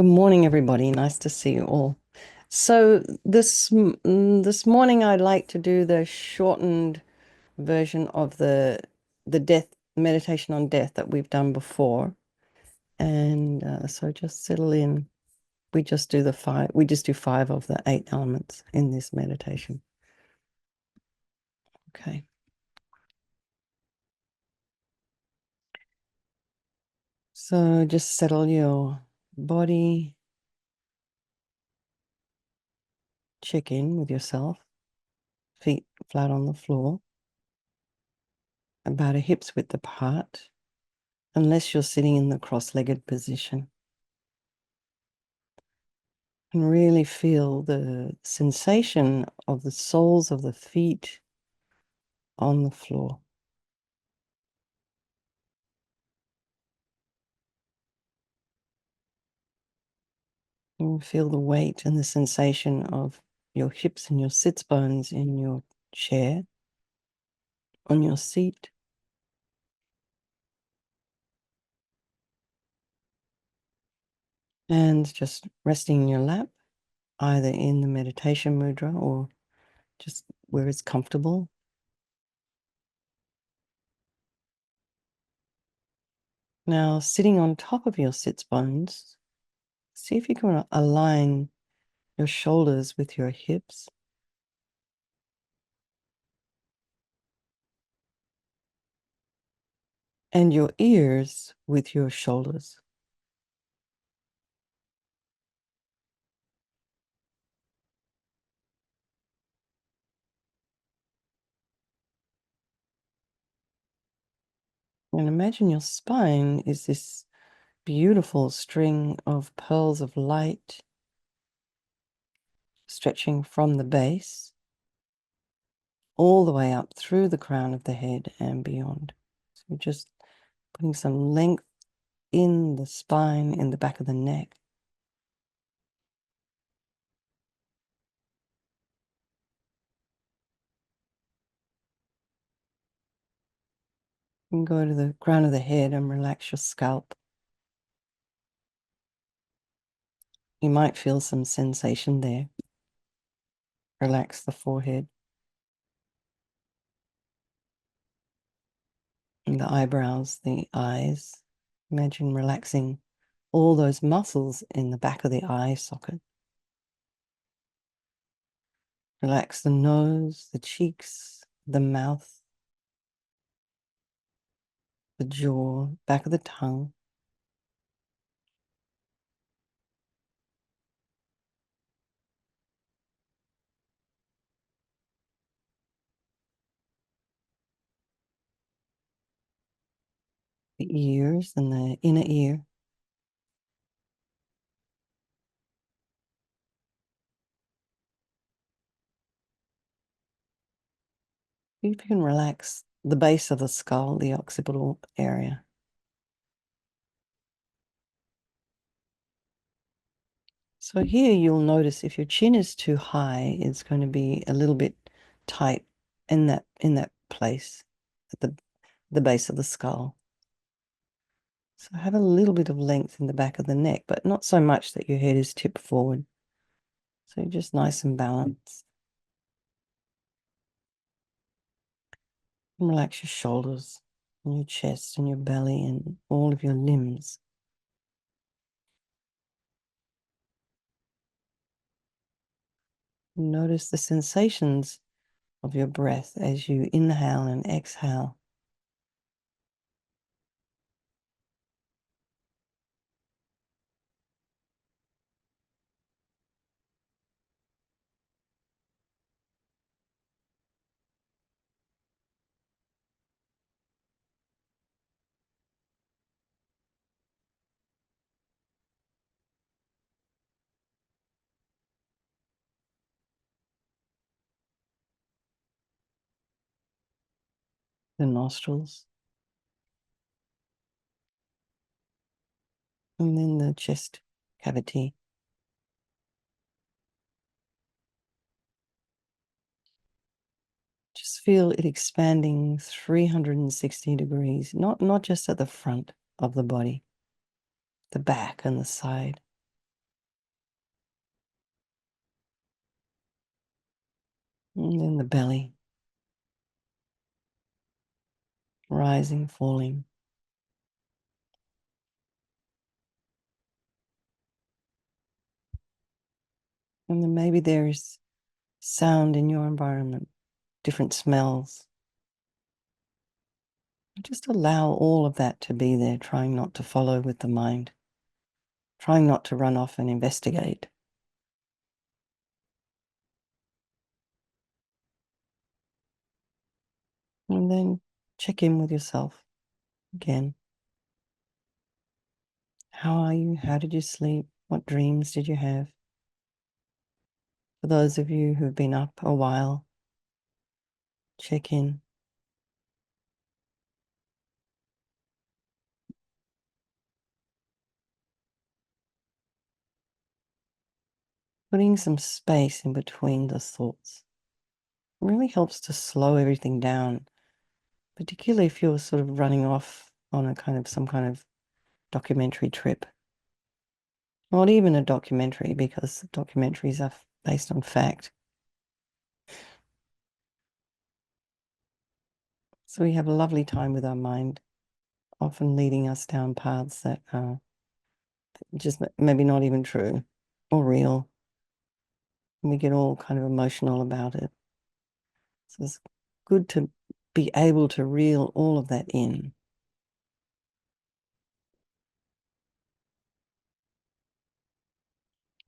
Good morning, everybody. Nice to see you all. So this morning I'd like to do the shortened version of the death meditation on death that we've done before. And so just settle in. We just do five of the eight elements in this meditation. Okay. So just settle your body, check in with yourself, feet flat on the floor, about a hip's width apart, unless you're sitting in the cross-legged position. And really feel the sensation of the soles of the feet on the floor. And feel the weight and the sensation of your hips and your sits bones in your chair, on your seat. And just resting in your lap, either in the meditation mudra or just where it's comfortable. Now, sitting on top of your sits bones, see if you can align your shoulders with your hips. And your ears with your shoulders. And imagine your spine is this beautiful string of pearls of light stretching from the base all the way up through the crown of the head and beyond. So just putting some length in the spine, in the back of the neck. You can go to the crown of the head and relax your scalp. You might feel some sensation there. Relax the forehead and the eyebrows, the eyes. Imagine relaxing all those muscles in the back of the eye socket. Relax the nose, the cheeks, the mouth, the jaw, back of the tongue. The ears and the inner ear. See if you can relax the base of the skull, the occipital area. So here you'll notice if your chin is too high, it's going to be a little bit tight in that place at the base of the skull. So have a little bit of length in the back of the neck, but not so much that your head is tipped forward. So just nice and balanced. And relax your shoulders and your chest and your belly and all of your limbs. Notice the sensations of your breath as you inhale and exhale. The nostrils, and then the chest cavity. Just feel it expanding 360 degrees, not just at the front of the body, the back and the side. And then the belly, rising, falling. And then maybe there is sound in your environment, different smells. Just allow all of that to be there, trying not to follow with the mind, trying not to run off and investigate. And then check in with yourself again. How are you? How did you sleep? What dreams did you have? For those of you who've been up a while, check in. Putting some space in between the thoughts really helps to slow everything down, particularly if you're sort of running off on a kind of some kind of documentary trip. Not even a documentary, because documentaries are based on fact. So we have a lovely time with our mind, often leading us down paths that are just maybe not even true or real. And we get all kind of emotional about it. So it's good to be able to reel all of that in.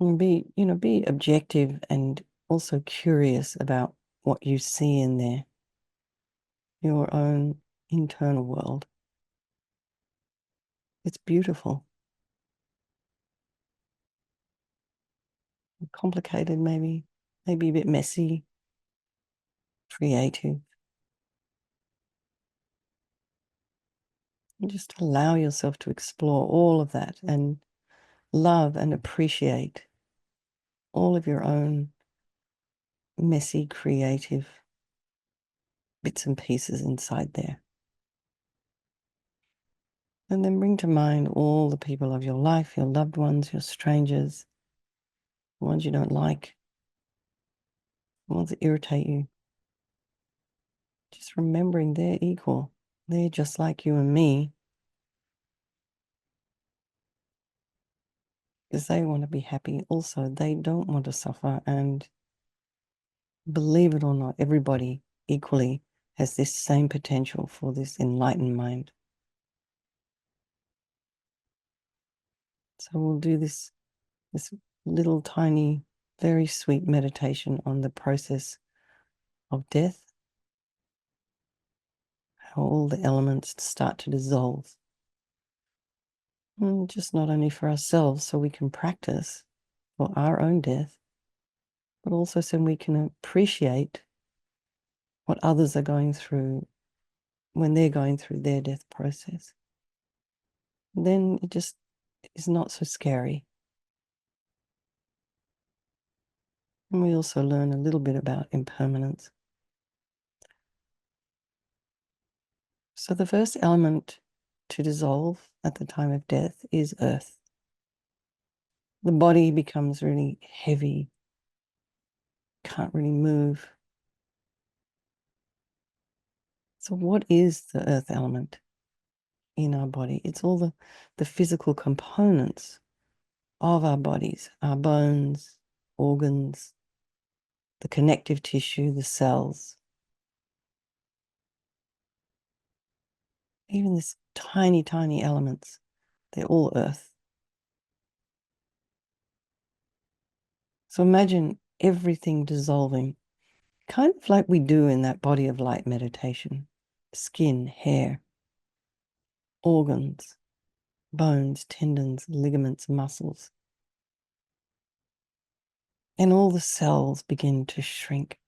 And be objective and also curious about what you see in there, your own internal world. It's beautiful. Complicated, maybe a bit messy, creative. And just allow yourself to explore all of that and love and appreciate all of your own messy, creative bits and pieces inside there. And then bring to mind all the people of your life, your loved ones, your strangers, the ones you don't like, the ones that irritate you. Just remembering they're equal. They're just like you and me, because they want to be happy also. They don't want to suffer. And believe it or not, everybody equally has this same potential for this enlightened mind. So we'll do this little tiny, very sweet meditation on the process of death, how all the elements start to dissolve. And just not only for ourselves, so we can practice for our own death, but also so we can appreciate what others are going through when they're going through their death process. Then it just is not so scary. And we also learn a little bit about impermanence. So the first element to dissolve at the time of death is earth. The body becomes really heavy, can't really move. So what is the earth element in our body? It's all the physical components of our bodies, our bones, organs, the connective tissue, the cells. Even this tiny, tiny elements, they're all earth. So imagine everything dissolving, kind of like we do in that body of light meditation. Skin, hair, organs, bones, tendons, ligaments, muscles. And all the cells begin to shrink.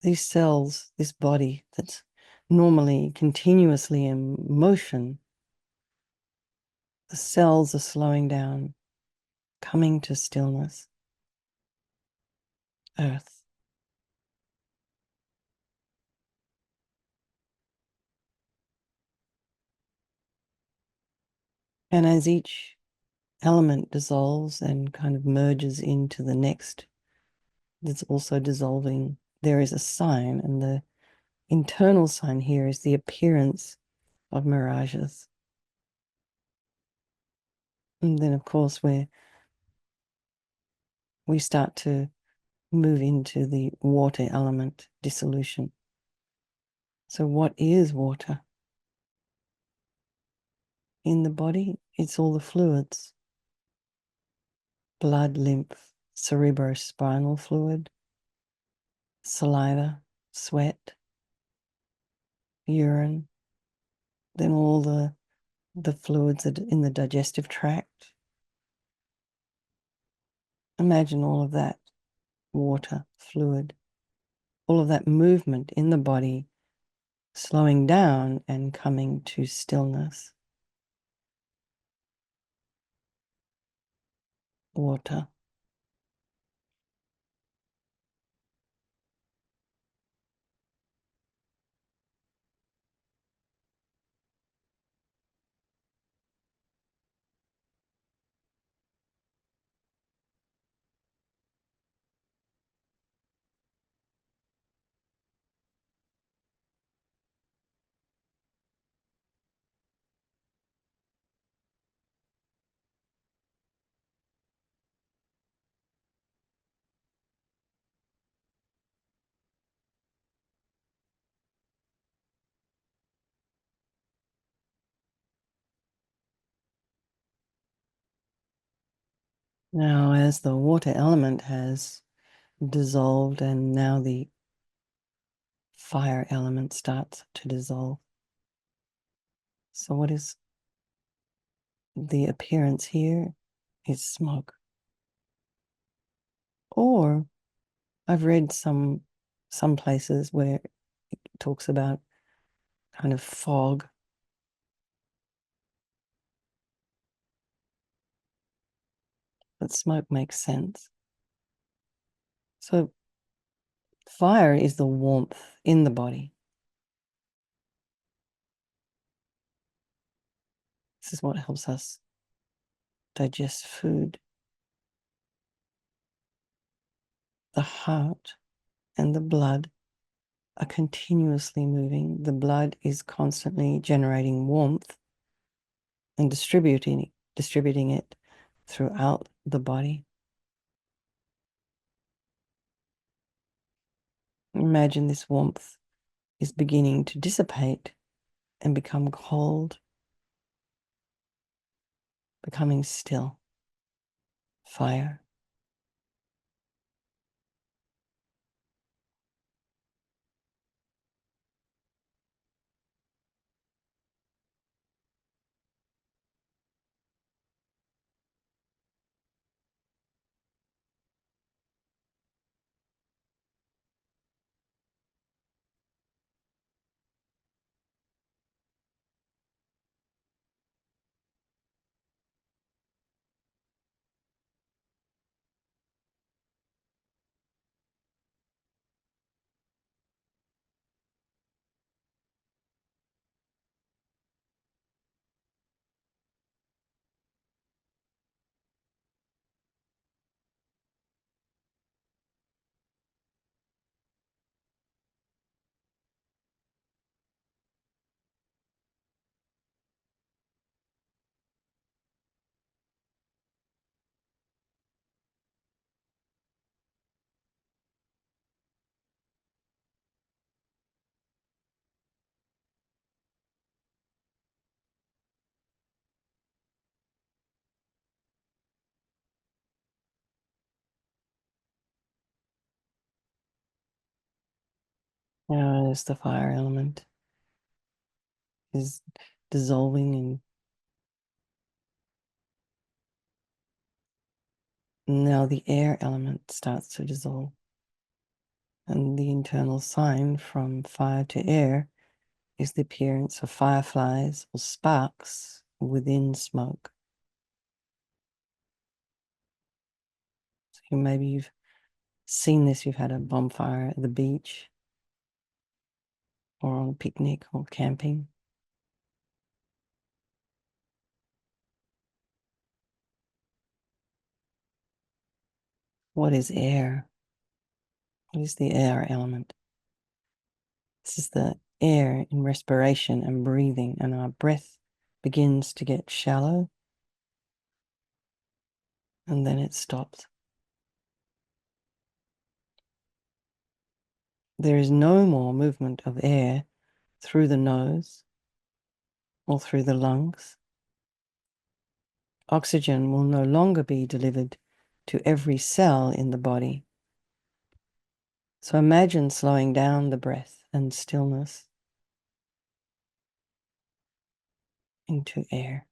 These cells, this body that's normally continuously in motion, the cells are slowing down, coming to stillness. Earth. And as each element dissolves and kind of merges into the next that's also dissolving. There is a sign, and the internal sign here is the appearance of mirages. And then, of course, we start to move into the water element dissolution. So what is water? In the body, it's all the fluids: blood, lymph, cerebrospinal fluid, saliva, sweat, urine, then all the fluids that in the digestive tract. Imagine all of that water, fluid, all of that movement in the body slowing down and coming to stillness. Water. Now, as the water element has dissolved and now the fire element starts to dissolve. So what is the appearance here? Is smoke. Or I've read some places where it talks about kind of fog. But smoke makes sense. So fire is the warmth in the body. This is what helps us digest food. The heart and the blood are continuously moving. The blood is constantly generating warmth and distributing it throughout the body. Imagine this warmth is beginning to dissipate and become cold, becoming still. Fire. Now as the fire element is dissolving, and now the air element starts to dissolve. And the internal sign from fire to air is the appearance of fireflies or sparks within smoke. So maybe you've seen this, you've had a bonfire at the beach or on a picnic or camping. What is air? What is the air element? This is the air in respiration and breathing, and our breath begins to get shallow and then it stops. There is no more movement of air through the nose or through the lungs. Oxygen will no longer be delivered to every cell in the body. So imagine slowing down the breath and stillness into air.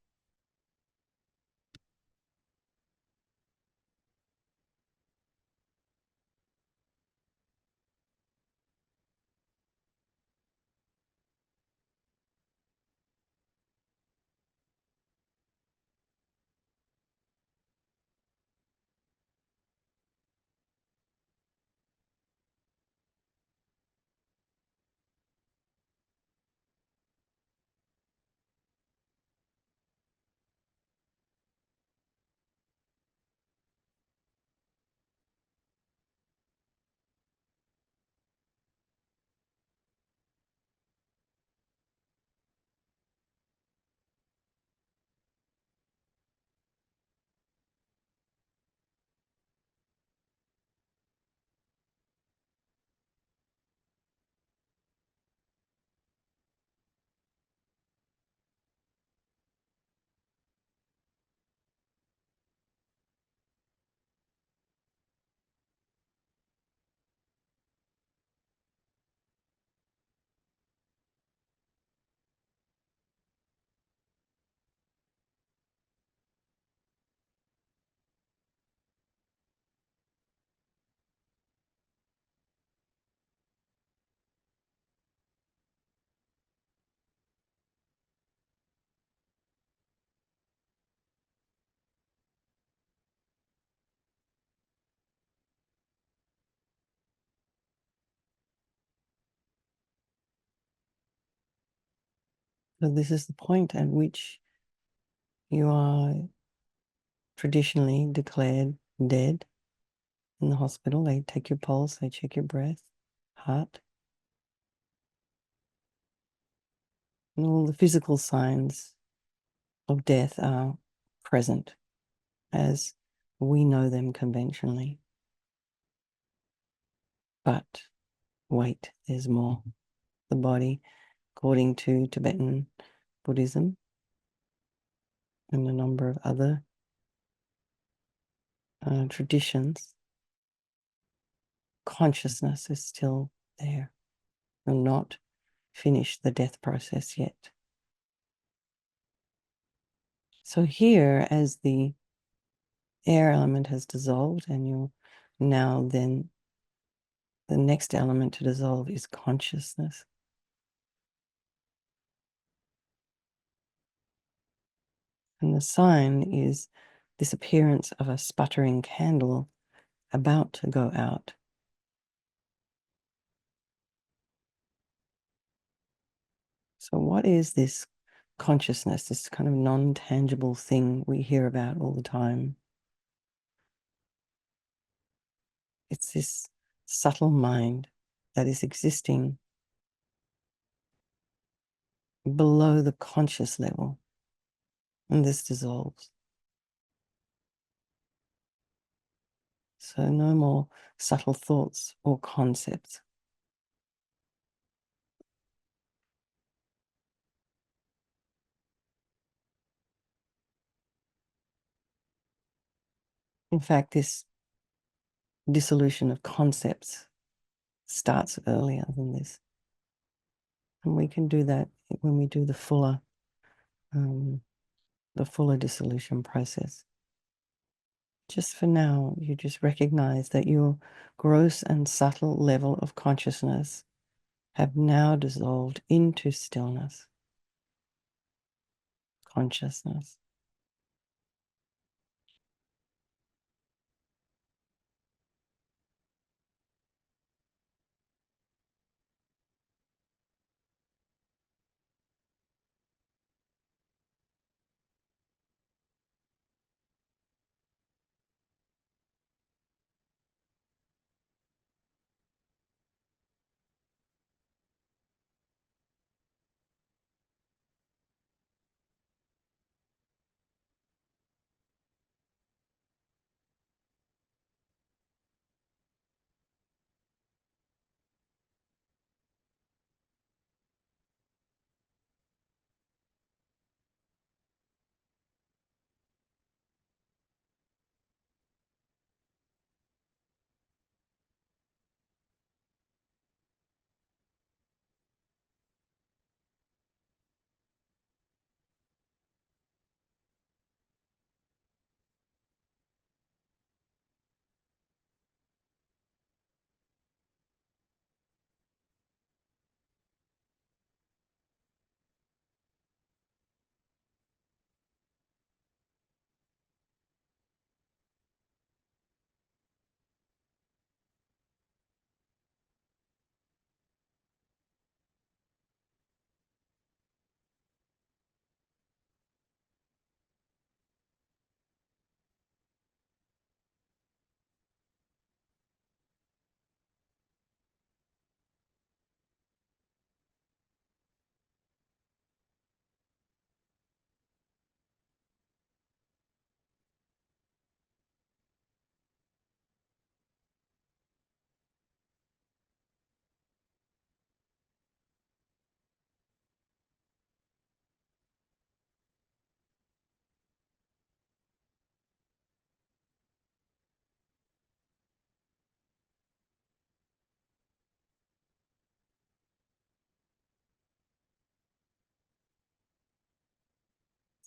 So this is the point at which you are traditionally declared dead in the hospital. They take your pulse, they check your breath, heart, and all the physical signs of death are present as we know them conventionally. But wait, there's more. The body, according to Tibetan Buddhism and a number of other traditions, consciousness is still there. We're not finished the death process yet. So here, as the air element has dissolved, and you're now then the next element to dissolve is consciousness. And the sign is this appearance of a sputtering candle about to go out. So what is this consciousness, this kind of non-tangible thing we hear about all the time? It's this subtle mind that is existing below the conscious level, and this dissolves. So no more subtle thoughts or concepts. In fact, this dissolution of concepts starts earlier than this. And we can do that when we do the fuller dissolution process. Just for now, you just recognize that your gross and subtle level of consciousness have now dissolved into stillness, consciousness.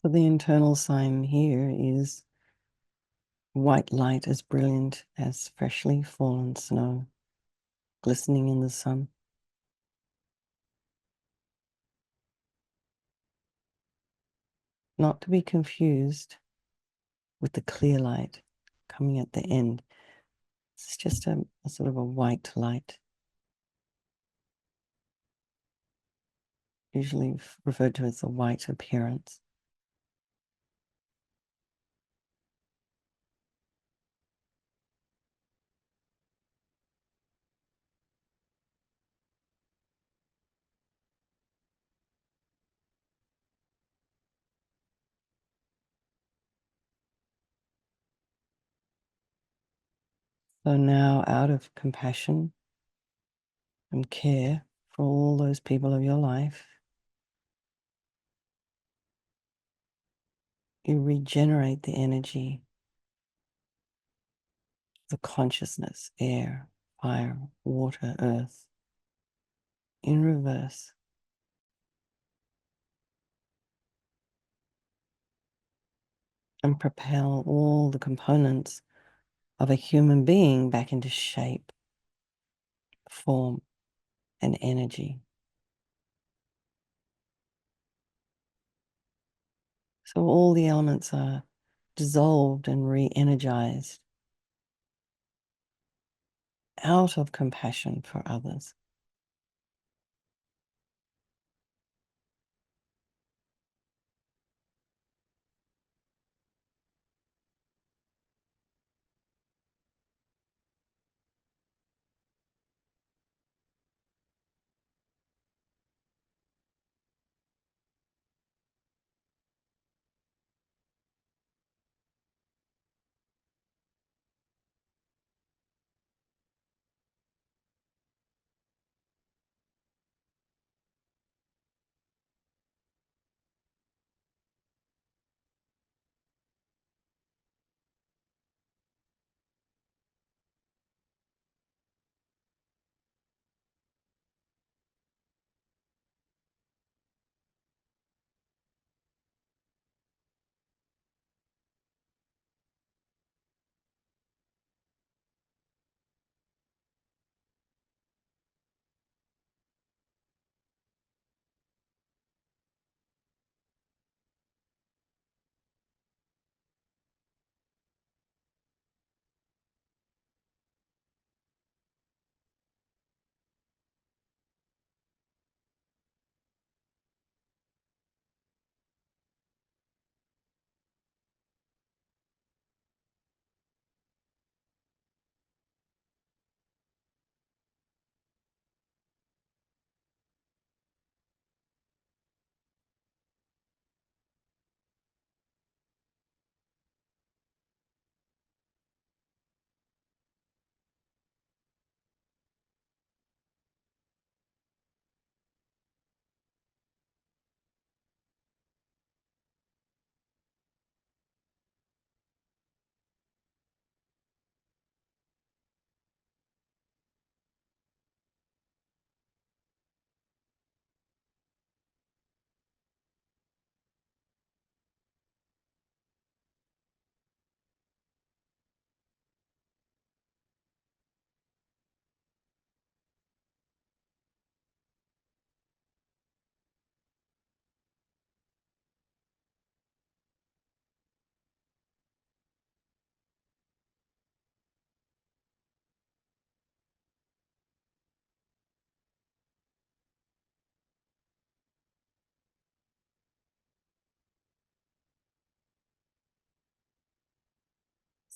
So the internal sign here is white light as brilliant as freshly fallen snow, glistening in the sun. Not to be confused with the clear light coming at the end. It's just a sort of a white light, usually referred to as the white appearance. So now, out of compassion and care for all those people of your life, you regenerate the energy, the consciousness, air, fire, water, earth, in reverse. And propel all the components of a human being back into shape, form, and energy. So all the elements are dissolved and re-energized out of compassion for others.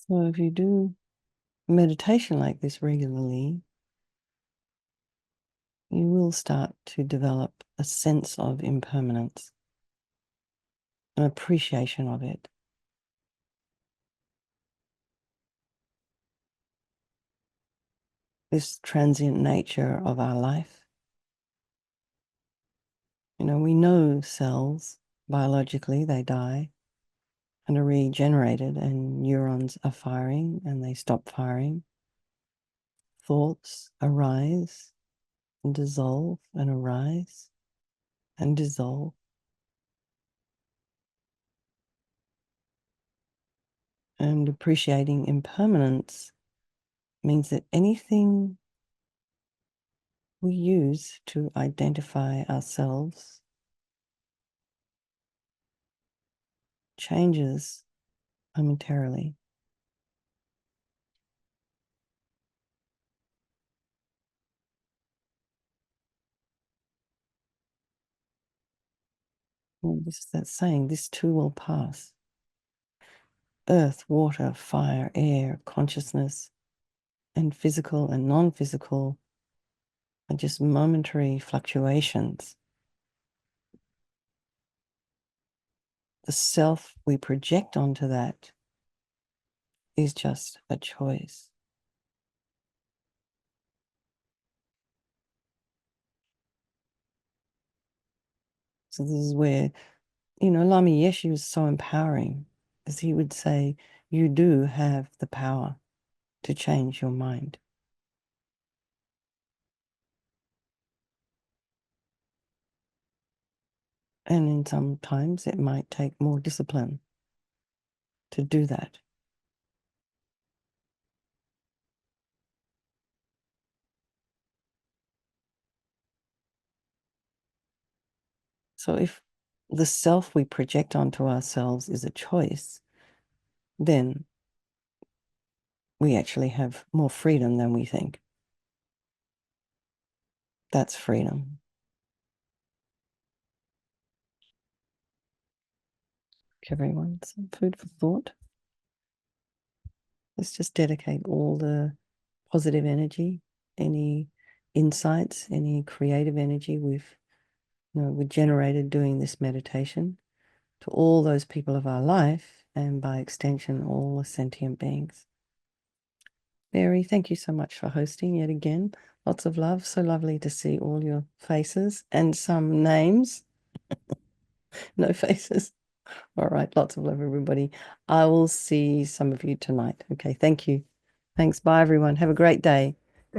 So if you do meditation like this regularly, you will start to develop a sense of impermanence, an appreciation of it. This transient nature of our life. We know cells, biologically, they die and are regenerated, and neurons are firing and they stop firing. Thoughts arise and dissolve and arise and dissolve. And appreciating impermanence means that anything we use to identify ourselves changes momentarily. Well, this is that saying, this too will pass. Earth, water, fire, air, consciousness, and physical and non-physical are just momentary fluctuations. The self we project onto that is just a choice. So this is where, Lama Yeshe was so empowering, as he would say, you do have the power to change your mind. And in sometimes it might take more discipline to do that. So if the self we project onto ourselves is a choice, then we actually have more freedom than we think. That's freedom. Everyone, some food for thought. Let's just dedicate all the positive energy, any insights, any creative energy we generated doing this meditation to all those people of our life, and by extension, all the sentient beings. Mary, thank you so much for hosting yet again. Lots of love. So lovely to see all your faces and some names. No faces. All right. Lots of love, everybody. I will see some of you tonight. Okay. Thank you. Thanks. Bye, everyone. Have a great day.